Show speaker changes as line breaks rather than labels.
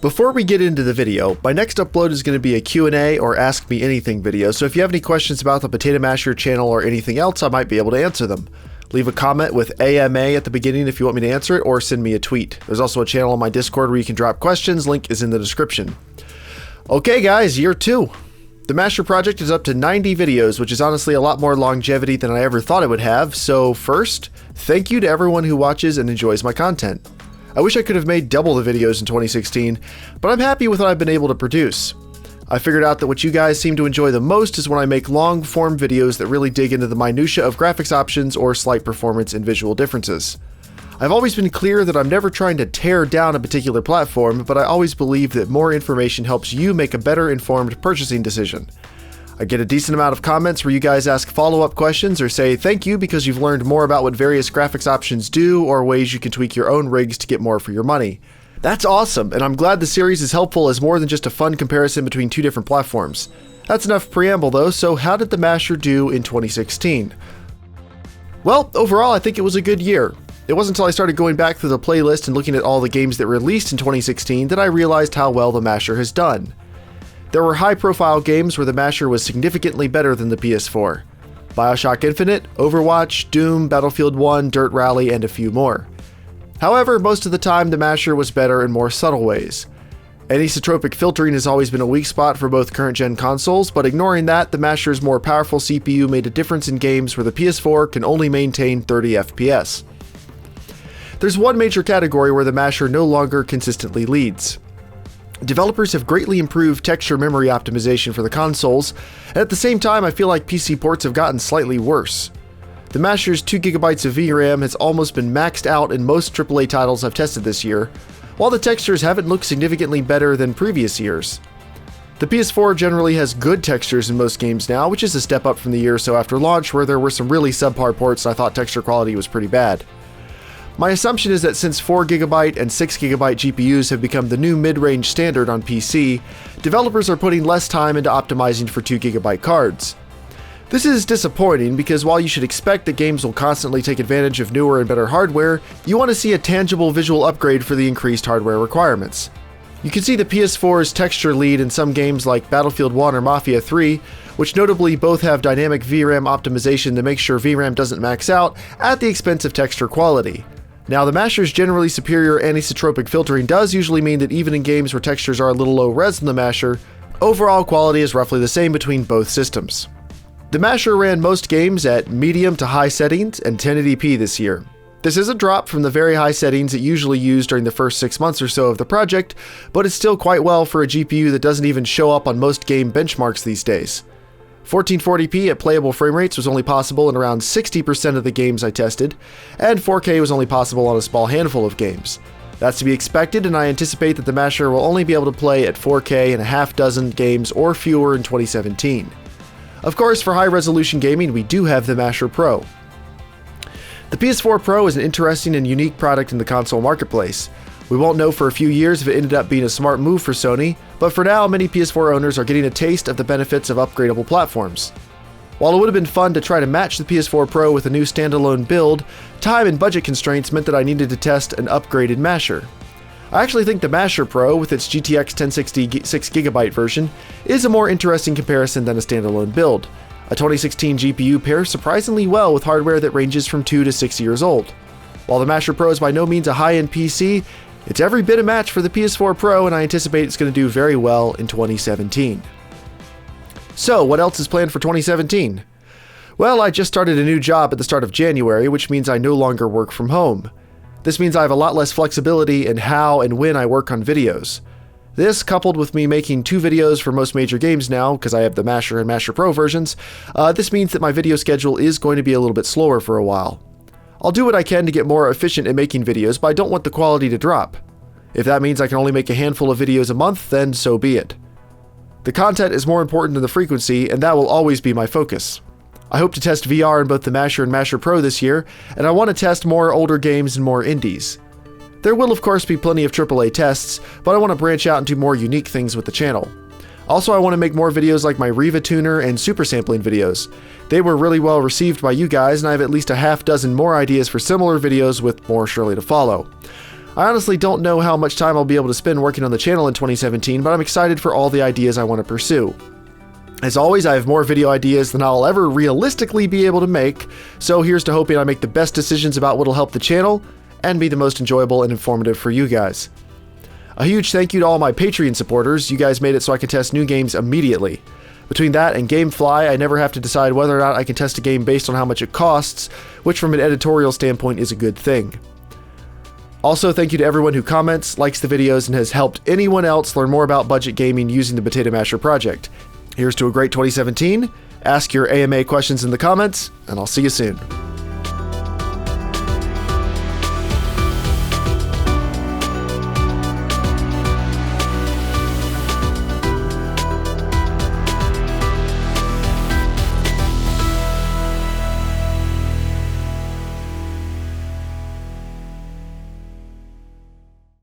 Before we get into the video, my next upload is going to be a Q&A or Ask Me Anything video, so if you have any questions about the Potato Masher channel or anything else, I might be able to answer them. Leave a comment with AMA at the beginning if you want me to answer it, or send me a tweet. There's also a channel on my Discord where you can drop questions, link is in the description. Okay guys, year 2. The Masher project is up to 90 videos, which is honestly a lot more longevity than I ever thought it would have, so first, thank you to everyone who watches and enjoys my content. I wish I could have made double the videos in 2016, but I'm happy with what I've been able to produce. I figured out that what you guys seem to enjoy the most is when I make long-form videos that really dig into the minutia of graphics options or slight performance and visual differences. I've always been clear that I'm never trying to tear down a particular platform, but I always believe that more information helps you make a better informed purchasing decision. I get a decent amount of comments where you guys ask follow-up questions or say thank you because you've learned more about what various graphics options do or ways you can tweak your own rigs to get more for your money. That's awesome, and I'm glad the series is helpful as more than just a fun comparison between two different platforms. That's enough preamble though, so how did the Masher do in 2016? Well, overall I think it was a good year. It wasn't until I started going back through the playlist and looking at all the games that released in 2016 that I realized how well the Masher has done. There were high-profile games where the Masher was significantly better than the PS4. BioShock Infinite, Overwatch, Doom, Battlefield 1, Dirt Rally, and a few more. However, most of the time the Masher was better in more subtle ways. Anisotropic filtering has always been a weak spot for both current-gen consoles, but ignoring that, the Masher's more powerful CPU made a difference in games where the PS4 can only maintain 30 FPS. There's one major category where the Masher no longer consistently leads. Developers have greatly improved texture memory optimization for the consoles, and at the same time I feel like PC ports have gotten slightly worse. The Masher's 2GB of VRAM has almost been maxed out in most AAA titles I've tested this year, while the textures haven't looked significantly better than previous years. The PS4 generally has good textures in most games now, which is a step up from the year or so after launch where there were some really subpar ports and I thought texture quality was pretty bad. My assumption is that since 4GB and 6GB GPUs have become the new mid-range standard on PC, developers are putting less time into optimizing for 2GB cards. This is disappointing because while you should expect that games will constantly take advantage of newer and better hardware, you want to see a tangible visual upgrade for the increased hardware requirements. You can see the PS4's texture lead in some games like Battlefield 1 or Mafia 3, which notably both have dynamic VRAM optimization to make sure VRAM doesn't max out at the expense of texture quality. Now, the Masher's generally superior anisotropic filtering does usually mean that even in games where textures are a little low res in the Masher, overall quality is roughly the same between both systems. The Masher ran most games at medium to high settings and 1080p this year. This is a drop from the very high settings it usually used during the first 6 months or so of the project, but it's still quite well for a GPU that doesn't even show up on most game benchmarks these days. 1440p at playable frame rates was only possible in around 60% of the games I tested, and 4K was only possible on a small handful of games. That's to be expected, and I anticipate that the Masher will only be able to play at 4K in a half dozen games or fewer in 2017. Of course, for high-resolution gaming, we do have the Masher Pro. The PS4 Pro is an interesting and unique product in the console marketplace. We won't know for a few years if it ended up being a smart move for Sony, but for now, many PS4 owners are getting a taste of the benefits of upgradable platforms. While it would have been fun to try to match the PS4 Pro with a new standalone build, time and budget constraints meant that I needed to test an upgraded Masher. I actually think the Masher Pro, with its GTX 1060 6GB version, is a more interesting comparison than a standalone build. A 2016 GPU pairs surprisingly well with hardware that ranges from 2 to 6 years old. While the Masher Pro is by no means a high-end PC, it's every bit a match for the PS4 Pro, and I anticipate it's going to do very well in 2017. So, what else is planned for 2017? Well, I just started a new job at the start of January, which means I no longer work from home. This means I have a lot less flexibility in how and when I work on videos. This, coupled with me making 2 videos for most major games now, because I have the Masher and Masher Pro versions, this means that my video schedule is going to be a little bit slower for a while. I'll do what I can to get more efficient at making videos, but I don't want the quality to drop. If that means I can only make a handful of videos a month, then so be it. The content is more important than the frequency, and that will always be my focus. I hope to test VR in both the Masher and Masher Pro this year, and I want to test more older games and more indies. There will of course be plenty of AAA tests, but I want to branch out and do more unique things with the channel. Also, I want to make more videos like my Riva tuner and super sampling videos. They were really well received by you guys, and I have at least a half dozen more ideas for similar videos with more surely to follow. I honestly don't know how much time I'll be able to spend working on the channel in 2017, but I'm excited for all the ideas I want to pursue. As always, I have more video ideas than I'll ever realistically be able to make, so here's to hoping I make the best decisions about what'll help the channel and be the most enjoyable and informative for you guys. A huge thank you to all my Patreon supporters. You guys made it so I could test new games immediately. Between that and Gamefly, I never have to decide whether or not I can test a game based on how much it costs, which from an editorial standpoint is a good thing. Also, thank you to everyone who comments, likes the videos, and has helped anyone else learn more about budget gaming using the Potato Masher project. Here's to a great 2017. Ask your AMA questions in the comments, and I'll see you soon.